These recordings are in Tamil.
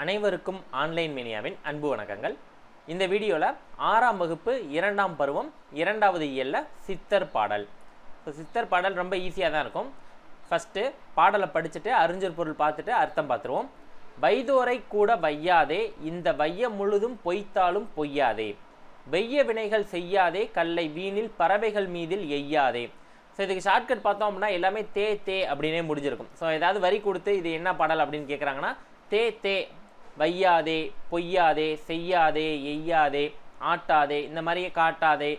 அனைவருக்கும் ஆன்லைன் மீடியாவின் அன்பு வணக்கங்கள். இந்த வீடியோவில் 6ஆம் வகுப்பு 2ஆம் பருவம் 2வது இயல்ல சித்தர் பாடல். சித்தர் பாடல் ரொம்ப ஈஸியாக தான் இருக்கும். ஃபஸ்ட்டு பாடலை படிச்சுட்டு அறிஞர் பொருள் பார்த்துட்டு அர்த்தம் பார்த்துருவோம். வைதோரை கூட வையாதே, இந்த வையம் முழுதும் பொய்த்தாலும் பொய்யாதே, வெய்ய வினைகள் செய்யாதே, கல்லை வீணில் பறவைகள் மீதில் எய்யாதே. ஸோ இதுக்கு ஷார்ட்கட் பார்த்தோம் அப்படின்னா எல்லாமே தே தே அப்படின்னே முடிஞ்சிருக்கும். ஸோ ஏதாவது வரி கொடுத்து இது என்ன பாடல் அப்படின்னு கேட்குறாங்கன்னா தே தே, வையாதே, பொய்யாதே, செய்யாதே, எய்யாதே, ஆட்டாதே, இந்த மாதிரியே காட்டாதே,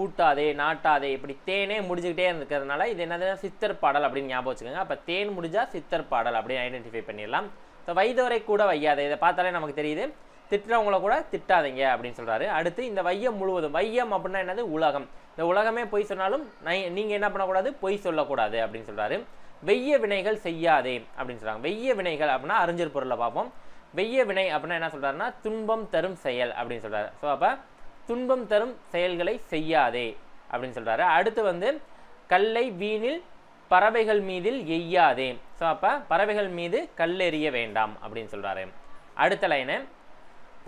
ஊட்டாதே, நாட்டாதே, இப்படி தேனே முடிஞ்சுக்கிட்டே இருக்கிறதுனால இது என்னது சித்தர் பாடல் அப்படின்னு ஞாபகம் வச்சுக்கோங்க. அப்போ தேன் முடிஞ்சா சித்தர் பாடல் அப்படின்னு ஐடென்டிஃபை பண்ணிடலாம். ஸோ வைதோரை கூட வையாதே, இதை பார்த்தாலே நமக்கு தெரியுது, திட்டுறவங்கள கூட திட்டாதீங்க அப்படின்னு சொல்கிறாரு. அடுத்து இந்த வையம் முழுவதும், வையம் அப்படின்னா என்னது உலகம், இந்த உலகமே பொய் சொன்னாலும் நீங்கள் என்ன பண்ணக்கூடாது, பொய் சொல்லக்கூடாது அப்படின்னு சொல்கிறாரு. வெய்ய வினைகள் செய்யாதே அப்படின்னு சொல்கிறாங்க. வெய்ய வினைகள் அப்படின்னா அறிஞர் பொருளை பார்ப்போம். வெய்ய வினை அப்படின்னா என்ன சொல்கிறாருன்னா துன்பம் தரும் செயல் அப்படின்னு சொல்கிறாரு. ஸோ அப்போ துன்பம் தரும் செயல்களை செய்யாதே அப்படின்னு சொல்கிறாரு. அடுத்து கல்லை வீணில் பறவைகள் மீதில் எய்யாதே. ஸோ அப்போ பறவைகள் மீது கல்லெறிய வேண்டாம் அப்படின்னு சொல்கிறாரு. அடுத்த லைனு,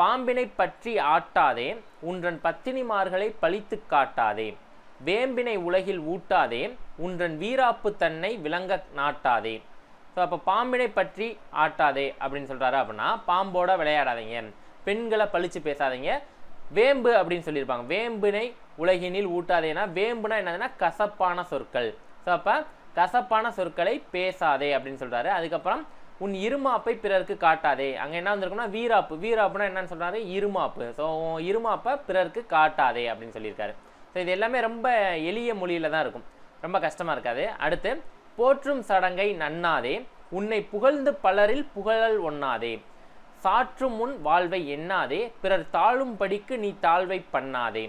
பாம்பினை பற்றி ஆட்டாதே, உன்றன் பத்தினிமார்களை பழித்து காட்டாதே, வேம்பினை உலகில் ஊட்டாதே, உன்றன் வீராப்பு தன்னை விளங்க நாட்டாதே. ஸோ அப்போ பாம்பினை பற்றி ஆட்டாதே அப்படின்னு சொல்கிறாரு. அப்படின்னா பாம்போட விளையாடாதீங்க, பெண்களை பழித்து பேசாதீங்க. வேம்பு அப்படின்னு சொல்லியிருப்பாங்க. வேம்பினை உலகினில் ஊட்டாதேனா, வேம்புனா என்னதுன்னா கசப்பான சொற்கள். ஸோ அப்போ கசப்பான சொற்களை பேசாதே அப்படின்னு சொல்கிறாரு. அதுக்கப்புறம் உன் இருமாப்பை பிறருக்கு காட்டாதே, அங்கே என்ன வந்திருக்குன்னா வீராப்பு, வீராப்புனா என்னன்னு சொல்கிறாரு, இருமாப்பு. ஸோ இருமாப்பை பிறருக்கு காட்டாதே அப்படின்னு சொல்லியிருக்காரு. ஸோ இது எல்லாமே ரொம்ப எளிய மொழியில் தான் இருக்கும், ரொம்ப கஷ்டமாக இருக்காது. அடுத்து, போற்றும் சடங்கை நன்னாதே, உன்னை புகழ்ந்து பலரில் புகழல் ஒண்ணாதே, சாற்றும் முன் வாழ்வை எண்ணாதே, பிறர் தாழும் படிக்கு நீ தாழ்வை பண்ணாதே.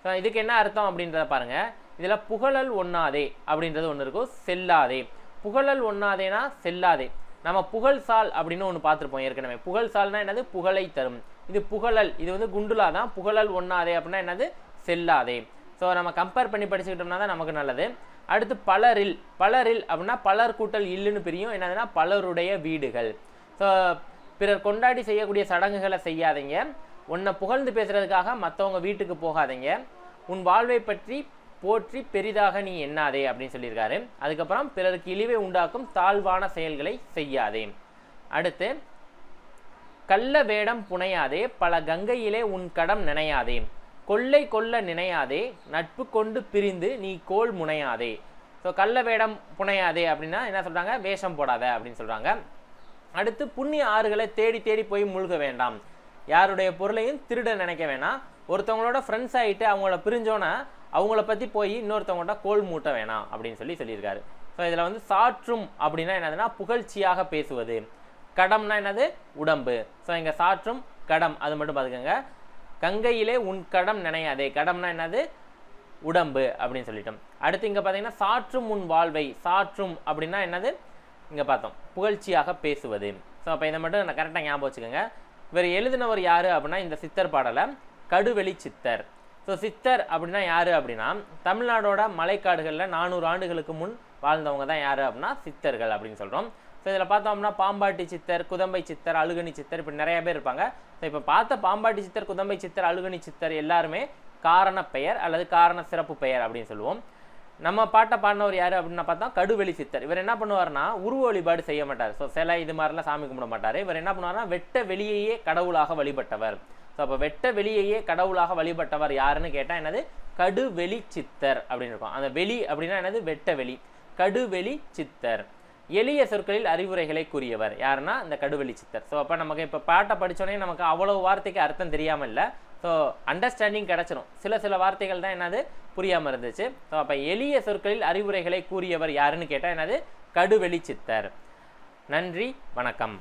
ஸோ இதுக்கு என்ன அர்த்தம் அப்படின்றத பாருங்க. இதில் புகழல் ஒண்ணாதே அப்படின்றது ஒன்று இருக்கும், செல்லாதே. புகழல் ஒண்ணாதேனா செல்லாதே. நம்ம புகழ்சால் அப்படின்னு ஒன்று பார்த்துருப்போம் ஏற்கனவே. புகழ்சால்னா என்னது, புகழை தரும். இது புகழல், இது குண்டுலா தான். புகழல் ஒண்ணாதே அப்படின்னா என்னது, செல்லாதே. ஸோ நம்ம கம்பேர் பண்ணி படிச்சுக்கிட்டோம்னா தான் நமக்கு நல்லது. அடுத்து பலரில், பலரில் அப்படின்னா பலர் கூட்டல் இல்லுன்னு பிரியும், என்னதுன்னா பலருடைய வீடுகள். ஸோ பிறர் கொண்டாடி செய்யக்கூடிய சடங்குகளை செய்யாதீங்க, உன்னை புகழ்ந்து பேசுறதுக்காக மற்றவங்க வீட்டுக்கு போகாதீங்க, உன் வாழ்வை பற்றி போற்றி பெரிதாக நீ எண்ணாதே அப்படின்னு சொல்லியிருக்காரு. அதுக்கப்புறம் பிறருக்கு இழிவை உண்டாக்கும் தாழ்வான செயல்களை செய்யாதே. அடுத்து, கள்ள வேடம் புனையாதே, பல கங்கையிலே உன் கடம் நினையாதே, கொள்ளை கொள்ள நினையாதே, நட்பு கொண்டு பிரிந்து நீ கோல் முனையாதே. ஸோ கள்ள வேடம் புனையாதே அப்படின்னா என்ன சொல்கிறாங்க, வேஷம் போடாத அப்படின்னு சொல்கிறாங்க. அடுத்து, புண்ணிய ஆறுகளை தேடி தேடி போய் மூழ்க வேண்டாம், யாருடைய பொருளையும் திருட நினைக்க வேணாம். ஒருத்தவங்களோட ஃப்ரெண்ட்ஸ் ஆகிட்டு அவங்கள பிரிஞ்சோன்னா அவங்கள பற்றி போய் இன்னொருத்தவங்கள்ட்ட கோல் மூட்ட வேணாம் அப்படின்னு சொல்லியிருக்காரு. ஸோ இதில் சாற்றும் அப்படின்னா என்னதுன்னா புகழ்ச்சியாக பேசுவது. கடம்னா என்னது, உடம்பு. ஸோ இங்கே சாற்றும் கடம் அது மட்டும் பார்த்துக்கோங்க. கங்கையிலே உன் கடம் நினையாதே, கடம்னா என்னது, உடம்பு அப்படின்னு சொல்லிட்டோம். அடுத்து இங்கே பார்த்தீங்கன்னா சாற்றும் உன் வாழ்வை, சாற்றும் அப்படின்னா என்னது, இங்கே பார்த்தோம் புகழ்ச்சியாக பேசுவது. ஸோ அப்போ இதை மட்டும் நான் கரெக்டாக ஞாபகம் வச்சுக்கோங்க. இவர் எழுதினவர் யார் அப்படின்னா இந்த சித்தர் பாடலை கடுவெளி சித்தர். ஸோ சித்தர் அப்படின்னா யார் அப்படின்னா தமிழ்நாடோட மலைக்காடுகளில் 400 ஆண்டுகளுக்கு முன் வாழ்ந்தவங்க தான் யார் அப்படின்னா சித்தர்கள் அப்படின்னு சொல்கிறோம். ஸோ இதில் பார்த்தோம்னா பாம்பாட்டி சித்தர், குதம்பை சித்தர், அழுகணி சித்தர், இப்படி நிறைய பேர் இருப்பாங்க. ஸோ இப்போ பார்த்த பாம்பாட்டி சித்தர், குதம்பை சித்தர், அழுகணி சித்தர் எல்லாருமே காரண பெயர் அல்லது காரண சிறப்பு பெயர் அப்படின்னு சொல்லுவோம். நம்ம பாட்டை பாடினவர் யார் அப்படின்னு பார்த்தா கடுவெளி சித்தர். இவர் என்ன பண்ணுவார்னா உருவ வழிபாடு செய்ய மாட்டார். ஸோ சிலை இது மாதிரிலாம் சாமி கும்பிட மாட்டார். இவர் என்ன பண்ணுவார்னா வெட்ட வெளியையே கடவுளாக வழிபட்டவர். ஸோ அப்போ வெட்ட வெளியையே கடவுளாக வழிபட்டவர் யாருன்னு கேட்டால் என்னது, கடுவெளி சித்தர் அப்படின்னு இருக்கும். அந்த வெளி அப்படின்னா என்னது, வெட்ட வெளி, கடுவெளி சித்தர். எளிய சொற்களில் அறிவுரைகளை கூறியவர் யாருன்னா இந்த கடுவெளி சித்தர். ஸோ அப்போ நமக்கு இப்போ பாட்டை படித்தோடனே நமக்கு அவ்வளவு வார்த்தைக்கு அர்த்தம் தெரியாமல் இல்லை. ஸோ அண்டர்ஸ்டாண்டிங் கிடச்சிடும். சில வார்த்தைகள் தான் என்னது புரியாமல் இருந்துச்சு. ஸோ அப்போ எளிய சொற்களில் அறிவுரைகளை கூறியவர் யாருன்னு கேட்டால் என்னது, கடுவெளி சித்தர். நன்றி, வணக்கம்.